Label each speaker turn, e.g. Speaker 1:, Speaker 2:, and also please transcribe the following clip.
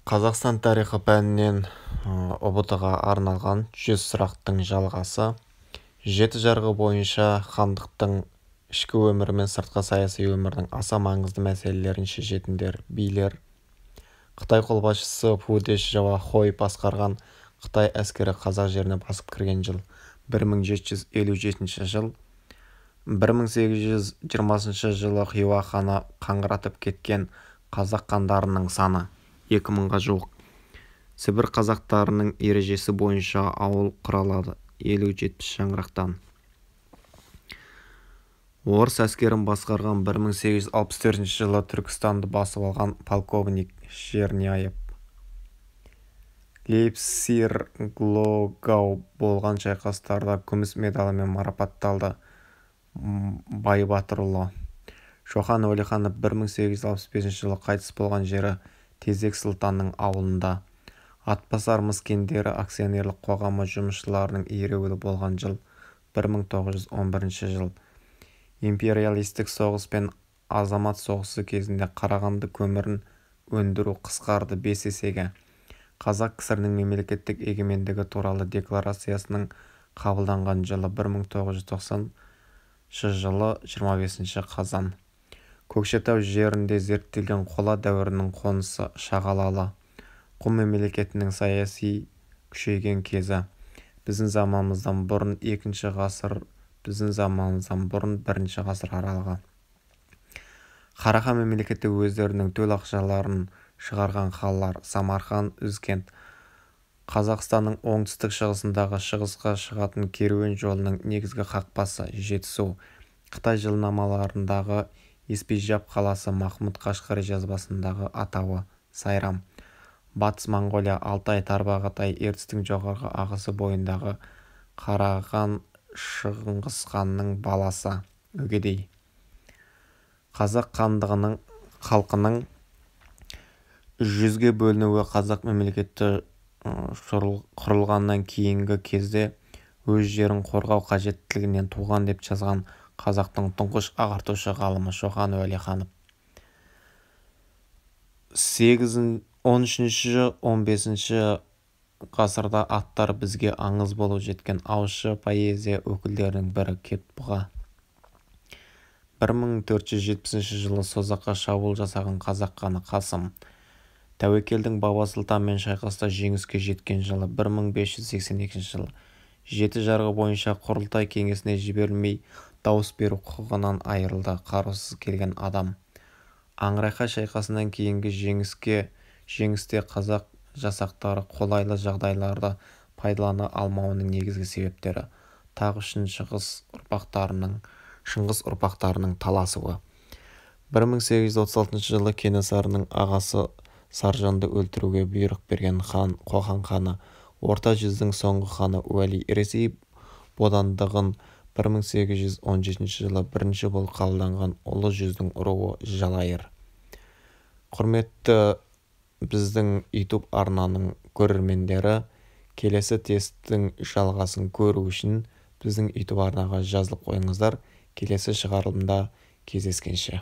Speaker 1: Қазақстан тарихы пәнінен ұбт-ға арналған 100 сұрақтың жалғасы. Жеті жарғы бойынша хандықтың ішкі өмірі мен сыртқы саяси өмірдің аса маңызды мәселелерін шешетіндер билер. Қытай қолбасшысы Фу Дешжауа-хой басқарған Қытай әскері қазақ жеріне басып кірген жыл 1757 жыл. 1820 жылы Хиуа ханы қаңыратып кеткен қазақ хандарының саны 2000-ға жуық. Сібір қазақтарының ережесі бойынша ауыл құралады 50-70 шаңырақтан. Орыс әскерін басқарған 1864 жылы Түркістанды басып алған полковник Черняев. Лейпциг-Глогау болған шайқастарда күміс медалімен марапатталды. Байбатырұлы. Шоқан Уәлиханов 1865 жылы қайтыс болған жері Тезек Сұлтанның ауылында. Атбасар мыс кендері акционерлік қоғамы жұмысшыларының ереуілі болған жыл 1911 жыл. Империалистік соғыс пен азамат соғысы кезінде Қарағанды көмірін өндіру қысқарды 5 есеге. Қазақ КСР-ның мемлекеттік егемендігі туралы декларациясының қабылданған жылы 1990 жылы 25 қазан. Көкшетау жерінде зерттелген қола дәуірінің қонысы Шағалалы. Құм мемлекетінің саяси күшейген кезі. Біздің заманымыздан бұрын 2 ғасыр, біздің заманымыздан бұрын 1 ғасыр аралығы. Қарахан мемлекеті өздерінің төл ақшаларын шығарған қалалар Самарқан, Үзкент. Қазақстанның оңтүстік шығысындағы шығысқа шығатын керуен жолының негізгі қақпасы Жетісу. Қытай жылнамаларындағы Еспежап қаласы Махмұд Қашқари жазбасындағы атауы Сайрам. Батыс Моңғолия, Алтай, Тарбағатай, Ертістің жоғарғы ағысы бойындағы Қараған Шыңғысханның баласы Үгедей. Қазақ хандығының халқының 100-ге бөлінуі қазақ мемлекеті құрылғаннан кейінгі кезде өз жерін қорғау қажеттілігінен туған деп жазған қазақтың тұңғыш ағартушы ғалымы Шоқан Уәлиханов. 13-15 ғасырда аттар бізге аңыз болып жеткен ауызша поэзия өкілдерінің бірі Кетбұға. 1470 жылы Созаққа шабуыл жасаған қазақ ханы Қасым. Тәуекелдің Баба Сұлтанмен шайқаста жеңіске жеткен жылы 1582 жылы. Жеті жарғы бойынша құрылтай кеңесіне жіберілмей дауыс беру құқығынан айырылды қарусыз келген адам. Аңырақай шайқасынан кейінгі жеңісте қазақ жасақтары қолайлы жағдайларды пайдалана алмауының негізгі себептері тағы үшін Шыңғыс ұрпақтарының таласуы. 1836 жылы Кенесарының ағасы Саржанды өлтіруге бұйрық берген хан Қоқан ханы, орта жүздің соңғы ханы Уәли Ресей бодандығын 1817 жылы бірінші болып қабылданған ұлы жүздің руы Жалайыр. Құрметті біздің YouTube арнаның көрермендері, келесі тесттің жалғасын көру үшін біздің YouTube арнаға жазылып қойыңыздар. Келесі шығарылымда кездескенше.